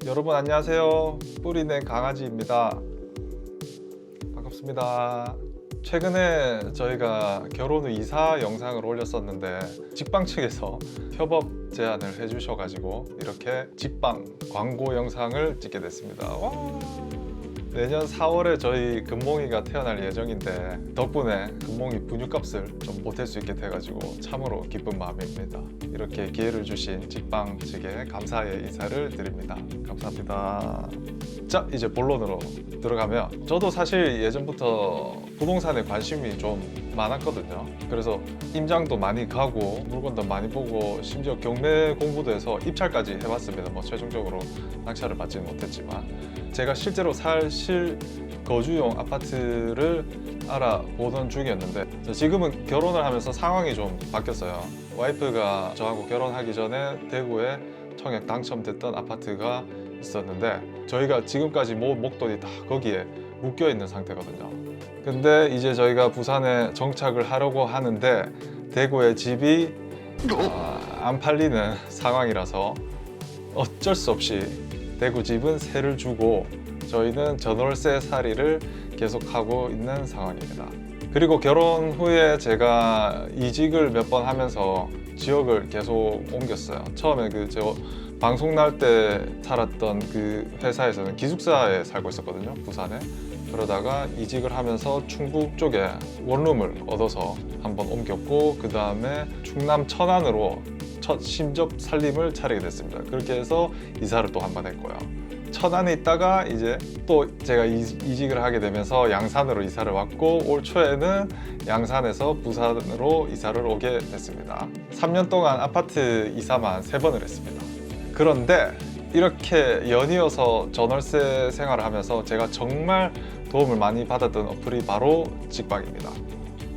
여러분 안녕하세요. 뿌리는 강아지입니다. 반갑습니다. 최근에 저희가 결혼 후 이사 영상을 올렸었는데 직방 측에서 협업 제안을 해주셔가지고 이렇게 직방 광고 영상을 찍게 됐습니다. 와! 내년 4월에 저희 금몽이가 태어날 예정인데 덕분에 금몽이 분유값을 좀 보탤 수 있게 돼가지고 참으로 기쁜 마음입니다. 이렇게 기회를 주신 직방 측에 감사의 인사를 드립니다. 감사합니다. 자, 이제 본론으로 들어가면 저도 사실 예전부터 부동산에 관심이 좀 많았거든요. 그래서 임장도 많이 가고 물건도 많이 보고 심지어 경매 공부도 해서 입찰까지 해봤습니다. 뭐 최종적으로 낙찰을 받지는 못했지만 제가 실제로 살 실거주용 아파트를 알아보던 중이었는데 지금은 결혼을 하면서 상황이 좀 바뀌었어요. 와이프가 저하고 결혼하기 전에 대구에 청약 당첨됐던 아파트가 있었는데 저희가 지금까지 모은 목돈이 다 거기에 묶여 있는 상태거든요. 근데 이제 저희가 부산에 정착을 하려고 하는데 대구의 집이 안 팔리는 상황이라서 어쩔 수 없이 대구 집은 세를 주고 저희는 전월세 살이를 계속하고 있는 상황입니다. 그리고 결혼 후에 제가 이직을 몇 번 하면서 지역을 계속 옮겼어요. 처음에 저 방송 날 때 살았던 그 회사에서는 기숙사에 살고 있었거든요, 부산에. 그러다가 이직을 하면서 충북 쪽에 원룸을 얻어서 한번 옮겼고 그 다음에 충남 천안으로 첫 심접 살림을 차리게 됐습니다. 그렇게 해서 이사를 또 한 번 했고요. 천안에 있다가 이제 또 제가 이직을 하게 되면서 양산으로 이사를 왔고 올 초에는 양산에서 부산으로 이사를 오게 됐습니다. 3년 동안 아파트 이사만 3번을 했습니다. 그런데 이렇게 연이어서 전월세 생활을 하면서 제가 정말 도움을 많이 받았던 어플이 바로 직방입니다.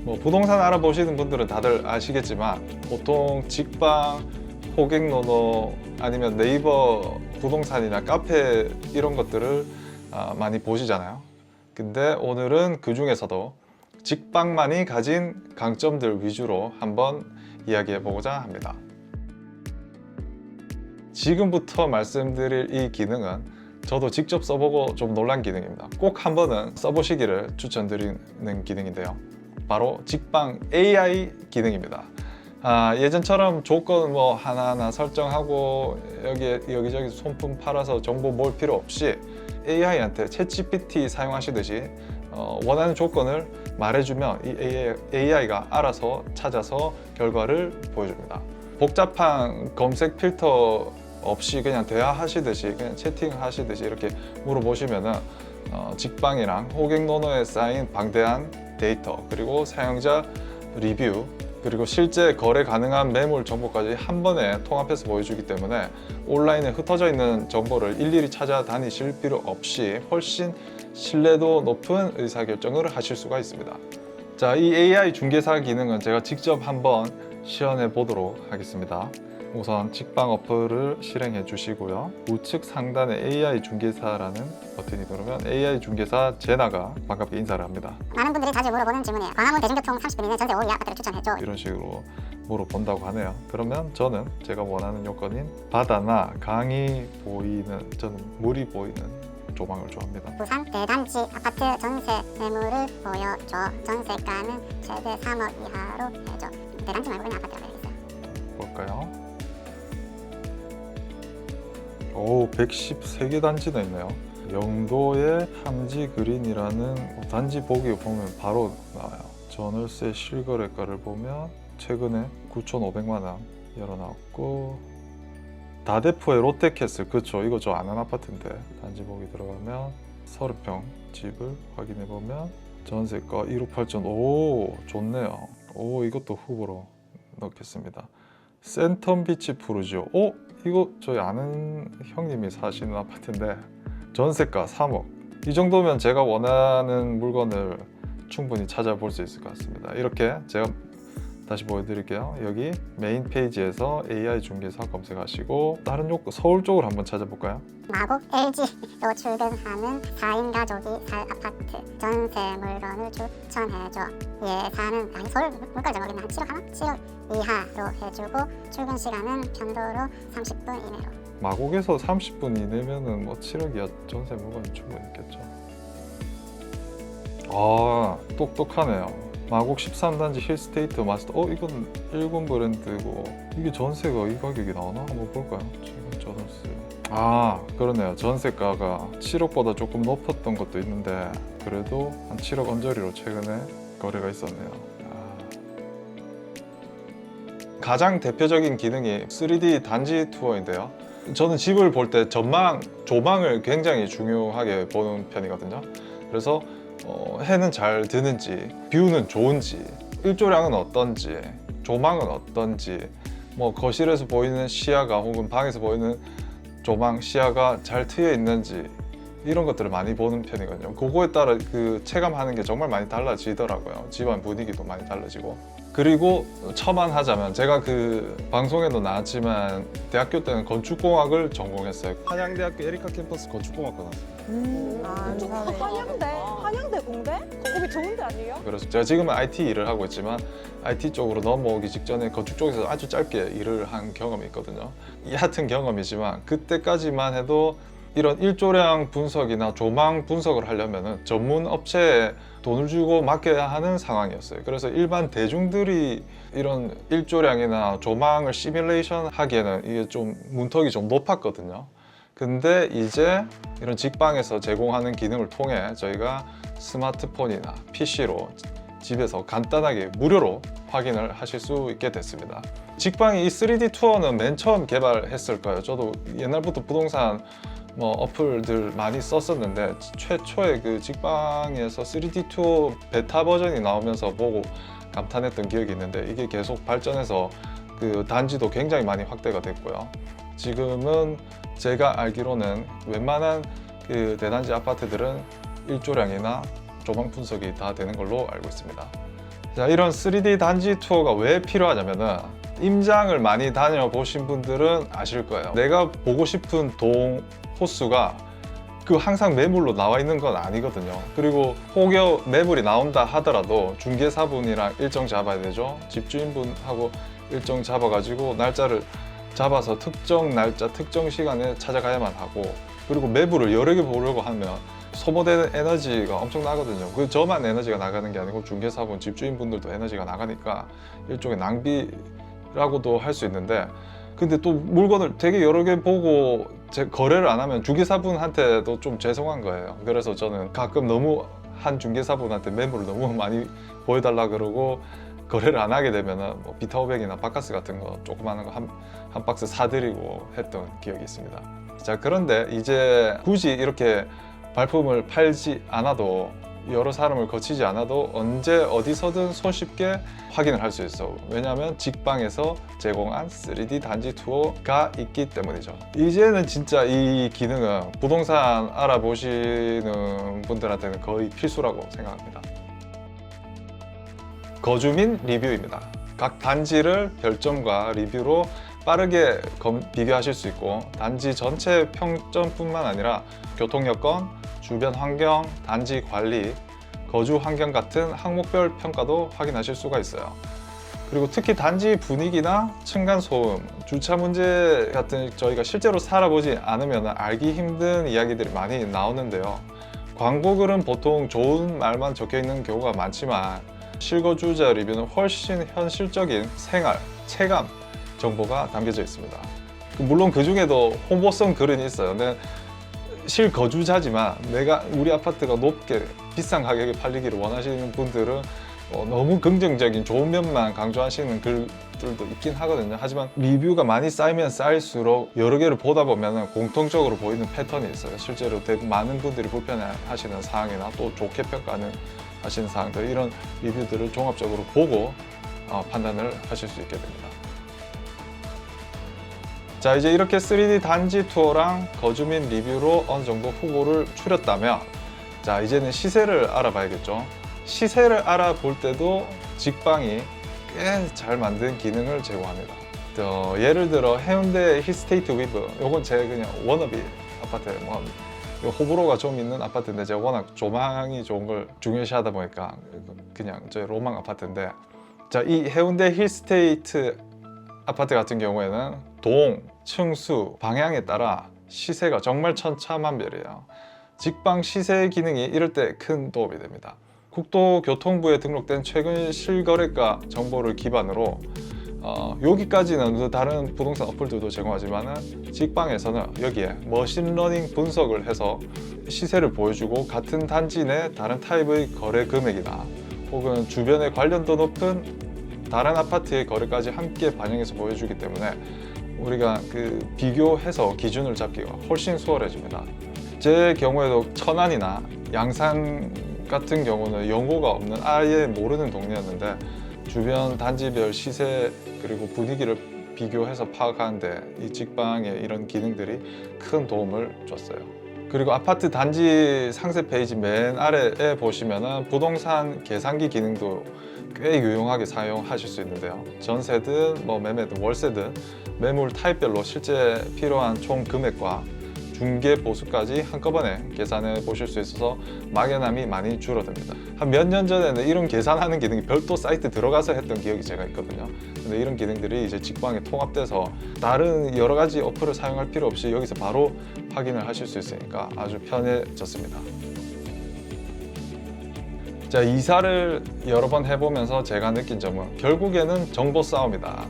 뭐 부동산 알아보시는 분들은 다들 아시겠지만 보통 직방, 호갱노노 아니면 네이버 부동산이나 카페 이런 것들을 많이 보시잖아요. 근데 오늘은 그 중에서도 직방만이 가진 강점들 위주로 한번 이야기해 보고자 합니다. 지금부터 말씀드릴 이 기능은 저도 직접 써보고 좀 놀란 기능입니다. 꼭 한 번은 써보시기를 추천드리는 기능인데요. 바로 직방 AI 기능입니다. 예전처럼 조건 뭐 하나하나 설정하고 여기저기 손품 팔아서 정보 모을 필요 없이 AI한테 챗GPT 사용하시듯이 원하는 조건을 말해주면 이 AI가 알아서 찾아서 결과를 보여줍니다. 복잡한 검색 필터 없이 그냥 대화하시듯이 그냥 채팅하시듯이 이렇게 물어보시면은 직방이랑 호갱노노에 쌓인 방대한 데이터 그리고 사용자 리뷰 그리고 실제 거래 가능한 매물 정보까지 한 번에 통합해서 보여주기 때문에 온라인에 흩어져 있는 정보를 일일이 찾아다니실 필요 없이 훨씬 신뢰도 높은 의사결정을 하실 수가 있습니다. 자, 이 AI 중개사 기능은 제가 직접 한번 시연해 보도록 하겠습니다. 우선 직방 어플을 실행해 주시고요. 우측 상단에 AI 중개사라는 버튼이 누르면 AI 중개사 제나가 반갑게 인사를 합니다. 많은 분들이 자주 물어보는 질문이에요. 광화문 대중교통 30분 이내 전세 5위 아파트를 추천해줘. 이런 식으로 물어본다고 하네요. 그러면 저는 제가 원하는 요건인 바다나 강이 보이는, 저는 물이 보이는 조망을 좋아합니다. 부산 대단지 아파트 전세 매물을 보여줘. 전세가는 최대 3억 이하로 해줘. 대단지 말고 그냥 아파트라고 되어 있어요. 볼까요? 오, 113개 단지나 있네요. 영도의 함지 그린이라는 단지 보기 보면 바로 나와요. 전월세 실거래가를 보면 최근에 9,500만 원 열어놨고 다대포의 롯데캐슬, 그쵸, 이거 저 아는 아파트인데 단지 보기 들어가면 30평 집을 확인해 보면 전세가 1억 8천. 오, 좋네요. 오, 이것도 후보로 넣겠습니다. 센텀비치 푸르지오. 오, 이거 저희 아는 형님이 사시는 아파트인데 전세가 3억. 이 정도면 제가 원하는 물건을 충분히 찾아볼 수 있을 것 같습니다. 이렇게 제가 다시 보여드릴게요. 여기 메인 페이지에서 AI 중개사 검색하시고 다른 요건 서울 쪽으로 한번 찾아볼까요? 마곡 LG로 출근하는 4인 가족이 살 아파트 전세 물건을 추천해줘. 예산은 서울 물가를 잘 모르겠는데 한 7억 하나? 7억 이하로 해주고 출근 시간은 편도로 30분 이내로. 마곡에서 30분 이내면은 뭐 7억 이하 전세 물건이 충분히 있겠죠. 아, 똑똑하네요. 마곡 13단지 힐스테이트 마스터. 이건 일본 브랜드고 이게 전세가 이 가격이 나오나? 한번 볼까요? 지금 전세. 아, 그러네요. 전세가가 7억보다 조금 높았던 것도 있는데 그래도 한 7억 언저리로 최근에 거래가 있었네요. 가장 대표적인 기능이 3D 단지 투어인데요. 저는 집을 볼 때 전망, 조망을 굉장히 중요하게 보는 편이거든요. 그래서 해는 잘 드는지, 뷰는 좋은지, 일조량은 어떤지, 조망은 어떤지, 뭐 거실에서 보이는 시야가 혹은 방에서 보이는 조망, 시야가 잘 트여 있는지 이런 것들을 많이 보는 편이거든요. 그거에 따라 그 체감하는 게 정말 많이 달라지더라고요. 집안 분위기도 많이 달라지고. 그리고 첨언하자면 제가 그 방송에도 나왔지만 대학교 때는 건축공학을 전공했어요. 한양대학교 에리카 캠퍼스 건축공학과 나왔어요. 한양대 공대? 거기 좋은 데 아니에요? 그래서 제가 지금은 IT 일을 하고 있지만 IT 쪽으로 넘어오기 직전에 건축 쪽에서 아주 짧게 일을 한 경험이 있거든요. 얕은 경험이지만 그때까지만 해도 이런 일조량 분석이나 조망 분석을 하려면 전문 업체에 돈을 주고 맡겨야 하는 상황이었어요. 그래서 일반 대중들이 이런 일조량이나 조망을 시뮬레이션 하기에는 이게 좀 문턱이 좀 높았거든요. 근데 이제 이런 직방에서 제공하는 기능을 통해 저희가 스마트폰이나 PC로 집에서 간단하게 무료로 확인을 하실 수 있게 됐습니다. 직방이 이 3D 투어는 맨 처음 개발했을 거예요. 저도 옛날부터 부동산 어플들 많이 썼었는데 최초에 그 직방에서 3D 투어 베타 버전이 나오면서 보고 감탄했던 기억이 있는데 이게 계속 발전해서 그 단지도 굉장히 많이 확대가 됐고요. 지금은 제가 알기로는 웬만한 그 대단지 아파트들은 일조량이나 조망 분석이 다 되는 걸로 알고 있습니다. 자, 이런 3D 단지 투어가 왜 필요하냐면은 임장을 많이 다녀보신 분들은 아실 거예요. 내가 보고 싶은 동 호수가 그 항상 매물로 나와 있는 건 아니거든요. 그리고 혹여 매물이 나온다 하더라도 중개사분이랑 일정 잡아야 되죠. 집주인분하고 일정 잡아가지고 날짜를 잡아서 특정 날짜, 특정 시간에 찾아가야만 하고, 그리고 매물을 여러 개 보려고 하면 소모되는 에너지가 엄청나거든요. 그 저만 에너지가 나가는 게 아니고 중개사분, 집주인분들도 에너지가 나가니까 일종의 낭비라고도 할 수 있는데, 근데 또 물건을 되게 여러 개 보고 거래를 안 하면 중개사분한테도 좀 죄송한 거예요. 그래서 저는 가끔 너무 한 중개사분한테 매물을 너무 많이 보여달라 그러고 거래를 안 하게 되면은 뭐 비타오백이나 바카스 같은 거 조그마한 거 한 박스 사드리고 했던 기억이 있습니다. 자, 그런데 이제 굳이 이렇게 발품을 팔지 않아도, 여러 사람을 거치지 않아도 언제 어디서든 손쉽게 확인을 할 수 있어. 왜냐하면 직방에서 제공한 3D 단지 투어가 있기 때문이죠. 이제는 진짜 이 기능은 부동산 알아보시는 분들한테는 거의 필수라고 생각합니다. 거주민 리뷰입니다. 각 단지를 별점과 리뷰로 빠르게 비교하실 수 있고, 단지 전체 평점뿐만 아니라 교통 여건, 주변 환경, 단지 관리, 거주 환경 같은 항목별 평가도 확인하실 수가 있어요. 그리고 특히 단지 분위기나 층간소음, 주차 문제 같은 저희가 실제로 살아보지 않으면 알기 힘든 이야기들이 많이 나오는데요. 광고글은 보통 좋은 말만 적혀 있는 경우가 많지만 실거주자 리뷰는 훨씬 현실적인 생활, 체감 정보가 담겨져 있습니다. 물론 그 중에도 홍보성 글은 있어요. 근데 실거주자지만 우리 아파트가 높게 비싼 가격에 팔리기를 원하시는 분들은 너무 긍정적인 좋은 면만 강조하시는 글들도 있긴 하거든요. 하지만 리뷰가 많이 쌓이면 쌓일수록 여러 개를 보다 보면 공통적으로 보이는 패턴이 있어요. 실제로 대부분 많은 분들이 불편해하시는 사항이나 또 좋게 평가하는 하시는 사항들, 이런 리뷰들을 종합적으로 보고 판단을 하실 수 있게 됩니다. 자, 이제 이렇게 3D 단지 투어랑 거주민 리뷰로 어느 정도 후보를 추렸다면, 자, 이제는 시세를 알아봐야겠죠. 시세를 알아볼 때도 직방이 꽤 잘 만든 기능을 제공합니다. 예를 들어 해운대 힐스테이트 위브, 요건 제 그냥 워너비 아파트, 호불호가 좀 있는 아파트인데 제가 워낙 조망이 좋은 걸 중요시 하다 보니까 그냥 저희 로망 아파트인데, 자, 이 해운대 힐스테이트 아파트 같은 경우에는 동, 층수, 방향에 따라 시세가 정말 천차만별이에요. 직방 시세 기능이 이럴 때 큰 도움이 됩니다. 국토교통부에 등록된 최근 실거래가 정보를 기반으로 여기까지는 다른 부동산 어플들도 제공하지만 직방에서는 여기에 머신러닝 분석을 해서 시세를 보여주고 같은 단지 내 다른 타입의 거래 금액이나 혹은 주변에 관련도 높은 다른 아파트의 거래까지 함께 반영해서 보여주기 때문에 우리가 비교해서 기준을 잡기가 훨씬 수월해집니다. 제 경우에도 천안이나 양산 같은 경우는 연고가 없는 아예 모르는 동네였는데 주변 단지별 시세 그리고 분위기를 비교해서 파악하는데 이 직방의 이런 기능들이 큰 도움을 줬어요. 그리고 아파트 단지 상세 페이지 맨 아래에 보시면은 부동산 계산기 기능도 꽤 유용하게 사용하실 수 있는데요. 전세든 매매든 월세든 매물 타입별로 실제 필요한 총 금액과 중개 보수까지 한꺼번에 계산해 보실 수 있어서 막연함이 많이 줄어듭니다. 한 몇 년 전에는 이런 계산하는 기능이 별도 사이트 들어가서 했던 기억이 제가 있거든요. 근데 이런 기능들이 이제 직방에 통합돼서 다른 여러 가지 어플을 사용할 필요 없이 여기서 바로 확인을 하실 수 있으니까 아주 편해졌습니다. 자, 이사를 여러 번 해보면서 제가 느낀 점은 결국에는 정보 싸움이다.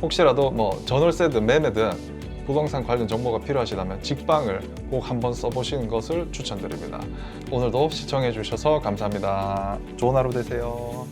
혹시라도 전월세든 매매든 부동산 관련 정보가 필요하시다면 직방을 꼭 한번 써보시는 것을 추천드립니다. 오늘도 시청해 주셔서 감사합니다. 좋은 하루 되세요.